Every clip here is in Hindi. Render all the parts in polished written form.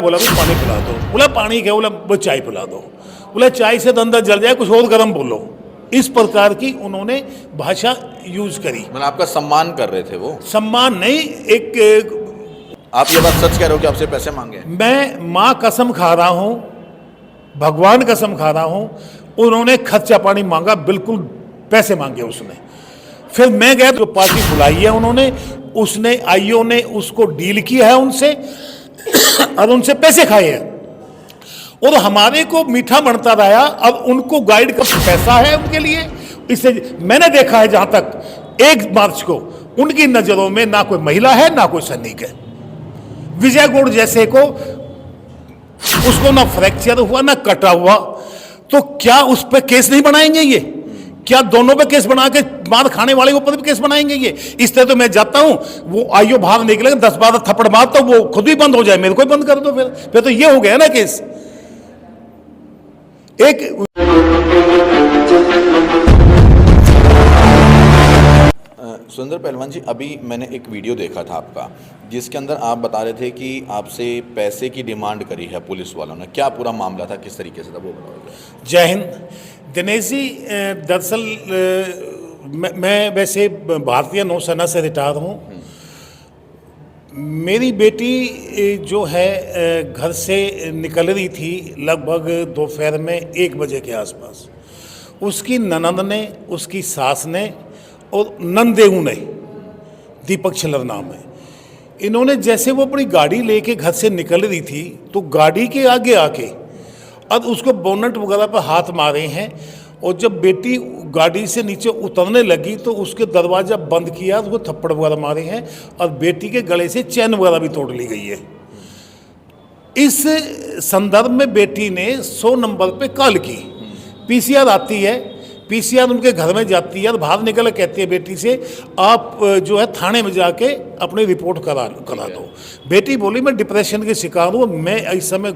बोला भी पानी पिला दो, बोला पानी क्या, बोला वो चाय पिला दो, बोला चाय से तो अंदर जल जाए, कुछ और गर्म बोलो। इस प्रकार की उन्होंने भाषा यूज करी। मतलब आपका सम्मान कर रहे थे वो? सम्मान नहीं, आप ये बात सच कह रहे हो कि आपसे पैसे मांगे? मैं माँ कसम खा रहा हूँ, भगवान कसम खा रहा हूँ, उन्होंने खर्चा पानी मांगा, बिल्कुल पैसे मांगे उसने। फिर मैं गया तो पार्टी बुलाई है उन्होंने, उसने आईओ ने उसको डील किया है उनसे और उनसे पैसे खाए हैं और हमारे को मीठा बनता रहा। अब उनको गाइड का पैसा है उनके लिए। इससे मैंने देखा है जहां तक 1 मार्च को उनकी नजरों में ना कोई महिला है ना कोई सैनिक है। विजय गौड़ जैसे को उसको ना फ्रैक्चर हुआ ना कटा हुआ, तो क्या उस पर केस नहीं बनाएंगे ये? क्या दोनों पे केस बना के मार खाने वाले के ऊपर भी केस बनाएंगे ये? इस तरह तो मैं जाता हूं, वो आईओ बाहर निकलेगा 10-12 थप्पड़ मार तो वो खुद भी बंद हो जाए, मेरे को ही बंद कर दो। फिर तो ये हो गया ना केस। एक सुरेंद्र पहलवान जी, अभी मैंने एक वीडियो देखा था आपका, जिसके अंदर आप बता रहे थे कि आपसे पैसे की डिमांड करी है पुलिस वालों ने। क्या पूरा मामला था, किस तरीके से था, वो बताओ। जय हिंद। दिनेश जी, दरअसल मैं वैसे भारतीय नौसेना से रिटायर हूँ। मेरी बेटी जो है घर से निकल रही थी लगभग दोपहर में 1 बजे के आसपास। उसकी ननद ने, उसकी सास ने और नंदेऊ ने, दीपक छिल्लर नाम है, इन्होंने जैसे वो अपनी गाड़ी लेके घर से निकल रही थी तो गाड़ी के आगे आके अब उसको बोनट वगैरह पर हाथ मारे हैं। और जब बेटी गाड़ी से नीचे उतरने लगी तो उसके दरवाज़ा बंद किया, उसको थप्पड़ वगैरह मारे हैं और बेटी के गले से चैन वगैरह भी तोड़ ली गई है। इस संदर्भ में बेटी ने 100 नंबर पे कॉल की। पीसीआर आती है, पीसीआर उनके घर में जाती है और बाहर निकल कहती है बेटी से, आप जो है थाने में जाके अपनी रिपोर्ट करा दो। बेटी बोली मैं डिप्रेशन के शिकार हूँ, मैं इस समय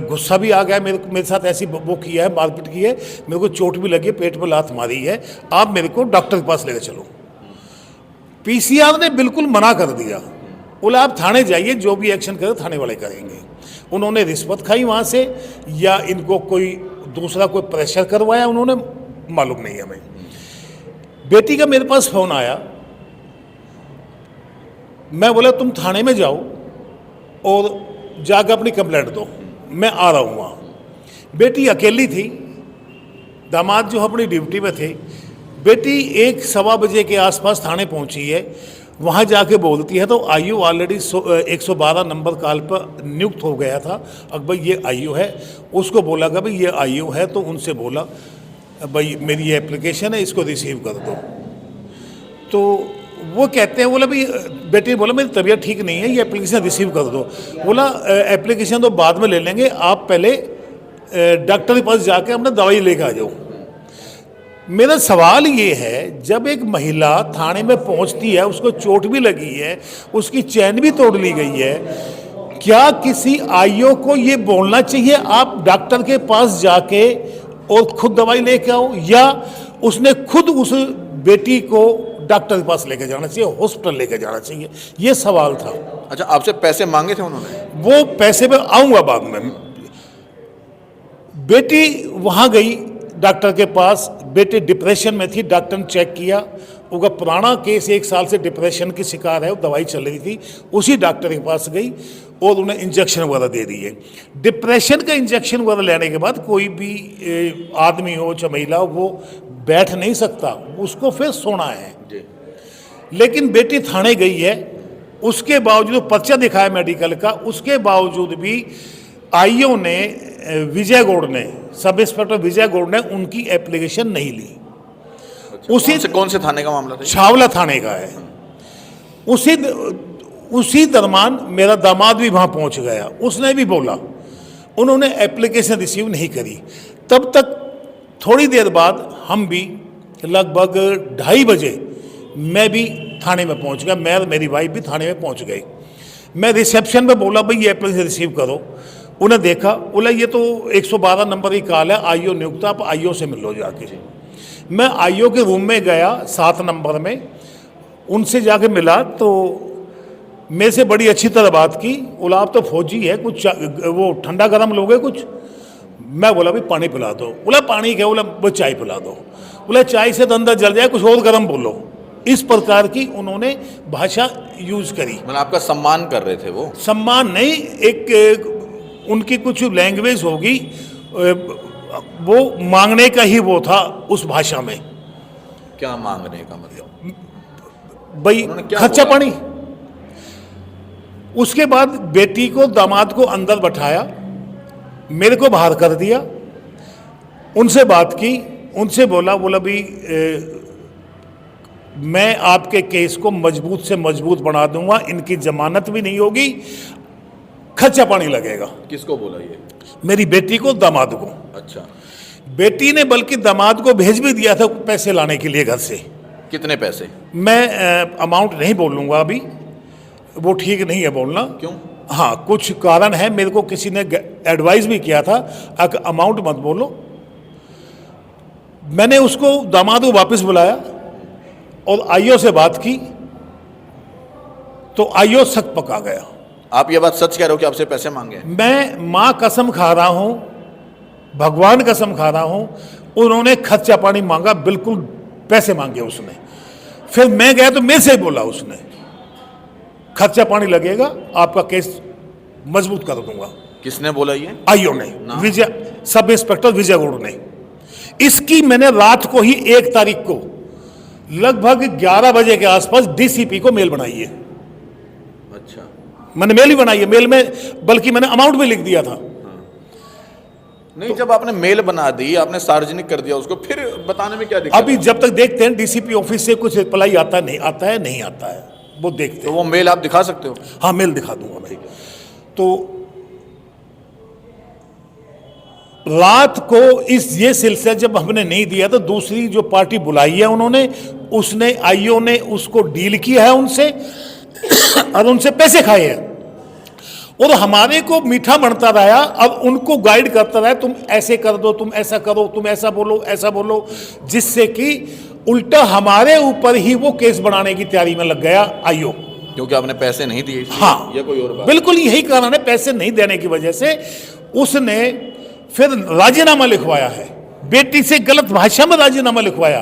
गुस्सा भी आ गया, मेरे साथ ऐसी वो किया है, मारपीट की है, मेरे को चोट भी लगी है, पेट पर लात मारी है, आप मेरे को डॉक्टर के पास लेकर चलो। पीसीआर ने बिल्कुल मना कर दिया, बोला आप थाने जाइए, जो भी एक्शन करे थाने वाले करेंगे। उन्होंने रिश्वत खाई वहाँ से या इनको कोई दूसरा कोई प्रेशर करवाया, उन्होंने मालूम नहीं हमें। बेटी का मेरे पास फोन आया, मैं बोला तुम थाने में जाओ और जाकर अपनी कंप्लेंट दो, मैं आ रहा हूँ वहाँ। बेटी अकेली थी, दामाद जो अपनी ड्यूटी में थे। बेटी 1-1:15 बजे के आसपास थाने पहुँची है। वहाँ जाके बोलती है तो आईओ ऑलरेडी 112 नंबर कॉल पर नियुक्त हो गया था। अब भाई ये आईओ है, उसको बोला कि भाई ये आईओ है, तो उनसे बोला भाई मेरी ये एप्लीकेशन है, इसको रिसीव कर दो। तो वो कहते हैं, बोला भाई, बेटी बोला मेरी तबीयत ठीक नहीं है, ये एप्लीकेशन रिसीव कर दो। बोला एप्लीकेशन तो बाद में ले लेंगे, आप पहले डॉक्टर के पास जाके अपना दवाई लेकर आ जाओ। मेरा सवाल ये है, जब एक महिला थाने में पहुंचती है, उसको चोट भी लगी है, उसकी चैन भी तोड़ ली गई है, क्या किसी आईओ को ये बोलना चाहिए आप डॉक्टर के पास जाके और खुद दवाई लेके आओ, या उसने खुद उस बेटी को डॉक्टर के पास लेके जाना चाहिए, हॉस्पिटल लेके जाना चाहिए? ये सवाल था। अच्छा, आपसे पैसे मांगे थे उन्होंने? वो पैसे पे आऊँगा बाद में। बेटी वहाँ गई डॉक्टर के पास, बेटी डिप्रेशन में थी, डॉक्टर ने चेक किया, उनका पुराना केस, 1 साल से डिप्रेशन की शिकार है, वो दवाई चल रही थी, उसी डॉक्टर के पास गई और उन्हें इंजेक्शन वगैरह दे दिए। डिप्रेशन का इंजेक्शन वगैरह लेने के बाद कोई भी आदमी हो चाहे महिला हो, वो बैठ नहीं सकता, उसको फिर सोना है। लेकिन बेटी थाने गई है, उसके बावजूद पर्चा दिखाया मेडिकल का, उसके बावजूद भी आईओ ने, विजय गौड़ ने, सब इंस्पेक्टर विजय गौड़ ने उनकी एप्लीकेशन नहीं ली। उसी कौन से थाने का मामला था? छावला थाने का है। उसी दरम्यान मेरा दामाद भी वहाँ पहुँच गया, उसने भी बोला उन्होंने एप्लीकेशन रिसीव नहीं करी। तब तक थोड़ी देर बाद हम भी लगभग 2:30 बजे मैं भी थाने में पहुँच गया, मैं और मेरी वाइफ भी थाने में पहुँच गए। मैं रिसेप्शन में बोला भाई ये एप्लीकेशन रिसीव करो। उन्हें देखा, बोला ये तो 112 नंबर की कॉल है, आईओ नियुक्त, आप आईओ से मिल लो जाके। मैं आईओ के रूम में गया 7 नंबर में, उनसे जाके मिला तो मेरे से बड़ी अच्छी तरह बात की। बोला आप तो फौजी है, कुछ वो ठंडा गर्म लोगे कुछ? मैं बोला भाई पानी पिला दो। बोला पानी क्या? बोला वो चाय पिला दो। बोला चाय से तो अंदर जल जाए, कुछ और गर्म बोलो। इस प्रकार की उन्होंने भाषा यूज करी। मतलब आपका सम्मान कर रहे थे वो? सम्मान नहीं, एक उनकी कुछ लैंग्वेज होगी, वो मांगने का ही वो था उस भाषा में। क्या मांगने का मतलब? भाई उन्होंने क्या खर्चा बोला? पानी। उसके बाद बेटी को, दामाद को अंदर बैठाया, मेरे को बाहर कर दिया, उनसे बात की, उनसे बोला भी मैं आपके केस को मजबूत से मजबूत बना दूंगा, इनकी जमानत भी नहीं होगी, खर्चा पानी लगेगा। किसको बोला ये? मेरी बेटी को, दामाद को। अच्छा, बेटी ने बल्कि दामाद को भेज भी दिया था पैसे लाने के लिए घर से। कितने पैसे? मैं अमाउंट नहीं बोलूँगा अभी, वो ठीक नहीं है बोलना। क्यों? हाँ, कुछ कारण है, मेरे को किसी ने एडवाइस भी किया था अगर अमाउंट मत बोलो। मैंने उसको, दामाद को वापस बुलाया और आईओ से बात की, तो आईओ सख्त पका गया। आप ये बात सच कह रहे हो कि आपसे पैसे मांगे? मैं माँ कसम खा रहा हूँ, भगवान कसम खा रहा हूँ, उन्होंने खर्चा पानी मांगा, बिल्कुल पैसे मांगे उसने। फिर मैं गया तो मेरे से बोला उसने, खर्चा पानी लगेगा, आपका केस मजबूत कर दूंगा। किसने बोला ये? आईओ ने, विजय, सब इंस्पेक्टर विजय गौड़ ने। इसकी मैंने रात को ही 1 तारीख को लगभग 11 बजे के आसपास डीसीपी को मेल बनाई है। अच्छा, मैंने मेल ही बनाई है, मेल में बल्कि मैंने अमाउंट भी लिख दिया था। नहीं, जब आपने मेल बना दी, आपने सार्वजनिक कर दिया उसको, फिर बताने में क्या दिक्कत? अभी जब तक देखते हैं डीसीपी ऑफिस से कुछ रिप्लाई आता है, नहीं आता है, नहीं आता है, वो देखते तो हैं। वो मेल आप दिखा सकते हो? हाँ, मेल दिखा दूंगा मैं। तो रात को ये सिलसिला जब हमने नहीं दिया तो दूसरी जो पार्टी बुलाई है उन्होंने, उसने, आईओ ने उसको डील किया है उनसे और उनसे पैसे खाए हैं, और हमारे को मीठा बनता रहा और उनको गाइड करता रहा, तुम ऐसे कर दो, तुम ऐसा करो, तुम ऐसा बोलो, जिससे कि उल्टा हमारे ऊपर ही वो केस बनाने की तैयारी में लग गया आईओ। क्योंकि आपने पैसे नहीं दिए? हाँ, या कोई और बात? बिल्कुल यही कारण है, पैसे नहीं देने की वजह से उसने फिर राजीनामा लिखवाया है, बेटी से गलत भाषा में राजीनामा लिखवाया।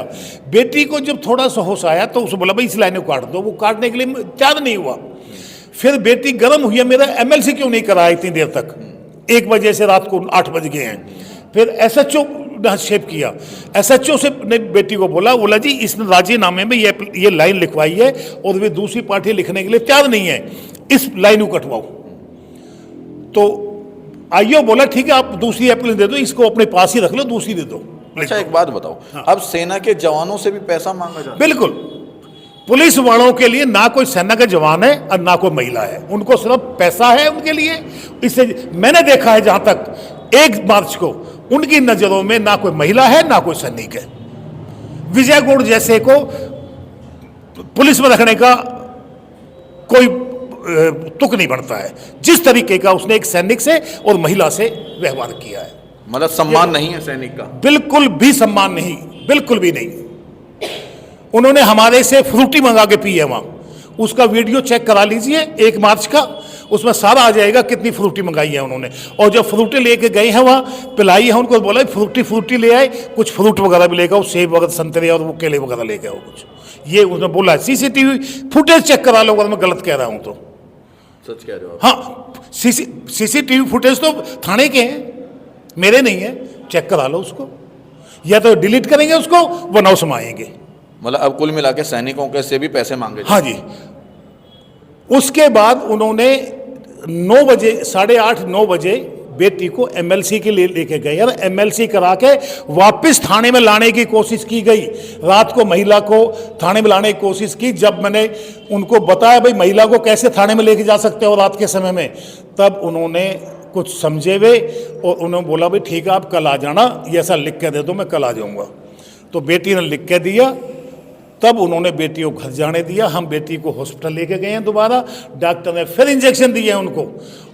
बेटी को जब थोड़ा सा होश आया तो उसे बोला भाई इस लाइन को काट दो, वो काटने के लिए तैयार नहीं हुआ। फिर बेटी गर्म हुई, मेरा एमएलसी क्यों नहीं कराया इतनी देर तक, 1 बजे से रात को 8 बज गए हैं। फिर एसएचओ ने हस्तक्षेप किया, एसएचओ से ने बेटी को बोला जी इसने राजीनामे में ये लाइन लिखवाई है और वे दूसरी पार्टी लिखने के लिए तैयार नहीं है, इस लाइन को कटवाओ। तो आईओ बोला ठीक है, आप दूसरी एप्लीकेशन दे दो, इसको अपने पास ही रख लो, दूसरी दे दो। अच्छा, एक बात बताओ, हाँ। अब सेना के जवानों से भी पैसा मांगा जाता है? बिल्कुल, पुलिस वालों के लिए ना कोई सेना का जवान है और ना कोई महिला है, उनको सिर्फ पैसा है उनके लिए। इससे मैंने देखा है जहां तक 1 मार्च को उनकी नजरों में ना कोई महिला है ना कोई सैनिक है। विजय गौड़ जैसे को पुलिस में रखने का कोई तुक नहीं बनता है, जिस तरीके का उसने एक सैनिक से और महिला से व्यवहार किया है। मतलब सम्मान नहीं है सैनिक का? बिल्कुल भी सम्मान नहीं, बिल्कुल भी नहीं। उन्होंने हमारे से फ्रूटी मंगा के पी है वहां, उसका वीडियो चेक करा लीजिए 1 मार्च का, उसमें सारा आ जाएगा कितनी फ्रूटी मंगाई है उन्होंने। और जब फ्रूटी लेके गए हैं वहाँ पिलाई है उनको, बोला फ्रूटी ले आए, कुछ फ्रूट वगैरह भी लेकर, सेब वगैरह, संतरे और वो केले वगैरह लेके आओ कुछ, ये उसने बोला है। सीसीटीवी फुटेज चेक करा लो अगर मैं गलत कह रहा हूँ तो। सच कह रहे हो? हाँ, सीसीटीवी फुटेज तो थाने के हैं, मेरे नहीं है, चेक करा लो उसको, या तो डिलीट करेंगे उसको वरना समाएंगे। मतलब अब कुल मिला के सैनिकों के से भी पैसे मांगे? हाँ जी। उसके बाद उन्होंने 9 बजे, 8:30 9 बजे बेटी को एमएलसी के लिए लेके गए और एमएलसी करा के वापस थाने में लाने की कोशिश की गई। रात को महिला को थाने में लाने की कोशिश की। जब मैंने उनको बताया भाई महिला को कैसे थाने में लेके जा सकते हो रात के समय में, तब उन्होंने कुछ समझे हुए और उन्होंने बोला भाई ठीक है आप कल आ जाना, ये ऐसा लिख के दे दो मैं कल आ जाऊँगा। तो बेटी ने लिख के दिया, तब उन्होंने बेटी को घर जाने दिया। हम बेटी को हॉस्पिटल लेके गए हैं दोबारा, डॉक्टर ने फिर इंजेक्शन दिए उनको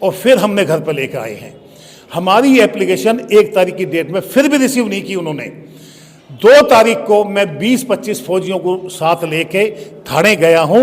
और फिर हमने घर पर लेकर आए हैं। हमारी एप्लीकेशन 1 तारीख की डेट में फिर भी रिसीव नहीं की उन्होंने। 2 तारीख को मैं 20-25 फौजियों को साथ लेके थाने गया हूं।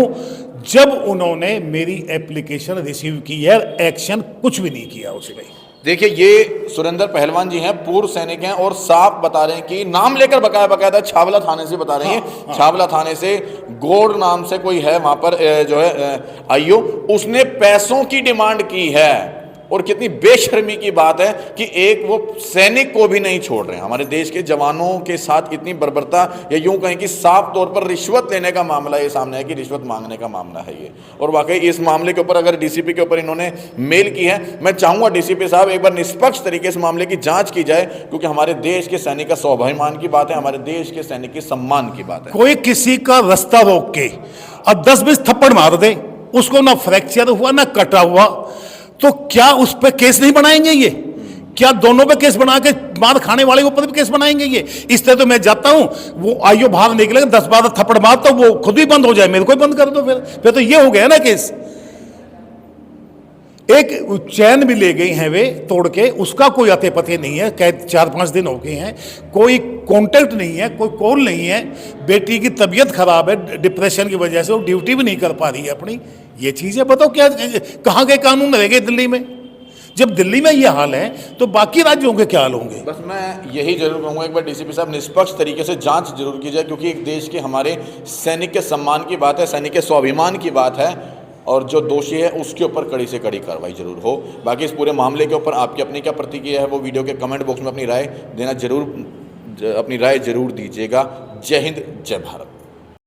जब उन्होंने मेरी एप्लीकेशन रिसीव की है, एक्शन कुछ भी नहीं किया उसमें। देखिए, ये सुरेंद्र पहलवान जी हैं, पूर्व सैनिक हैं और साफ बता रहे हैं कि नाम लेकर बकायदा छावला थाने से बता रहे हैं। छावला थाने से गौड़ नाम से कोई है वहां पर जो है आईओ, उसने पैसों की डिमांड की है। और कितनी बेशर्मी की बात है कि एक वो सैनिक को भी नहीं छोड़ रहे हैं। हमारे देश के जवानों के साथ इतनी बर्बरता, या यूं कहें कि साफ तौर पर रिश्वत लेने का मामला ये सामने है कि रिश्वत मांगने का मामला है ये। और वाकई इस मामले के ऊपर अगर डीसीपी के ऊपर इन्होंने मेल की है, मैं चाहूंगा डीसीपी साहब एक बार निष्पक्ष तरीके से मामले की जांच की जाए, क्योंकि हमारे देश के सैनिक का स्वाभिमान की बात है, हमारे देश के सैनिक के सम्मान की बात है। कोई किसी का रास्ता रोक के और 10-20 थप्पड़ मार दे, उसको ना फ्रैक्चर हुआ ना कटा हुआ, तो क्या उस पे केस नहीं बनाएंगे ये? क्या दोनों पे केस बना के मार खाने वाले के ऊपर भी केस बनाएंगे ये? इस तरह तो मैं जाता हूं, वो आईओ बाहर निकलेगा 10-12 थप्पड़ मार, तो वो खुद भी बंद हो जाए, मेरे को ही बंद कर दो। फिर तो ये हो गया ना केस। एक चैन भी ले गई हैं वे तोड़ के, उसका कोई अते पते नहीं है, कैद 4-5 दिन हो गए हैं, कोई कांटेक्ट नहीं है, कोई कॉल नहीं है। बेटी की तबीयत खराब है, डिप्रेशन की वजह से वो ड्यूटी भी नहीं कर पा रही है अपनी। ये चीजें बताओ, क्या कहाँ के कानून रह गए दिल्ली में? जब दिल्ली में ये हाल है तो बाकी राज्यों के क्या हाल होंगे? बस मैं यही जरूर कहूँगा, एक बार डीसीपी साहब निष्पक्ष तरीके से जांच जरूर की जाए, क्योंकि एक देश के हमारे सैनिक के सम्मान की बात है, सैनिक के स्वाभिमान की बात है, और जो दोषी है उसके ऊपर कड़ी से कड़ी कार्रवाई जरूर हो। बाकी इस पूरे मामले के ऊपर आपकी अपनी क्या प्रतिक्रिया है, वो वीडियो के कमेंट बॉक्स में अपनी राय देना जरूर, अपनी राय जरूर दीजिएगा। जय हिंद, जय भारत।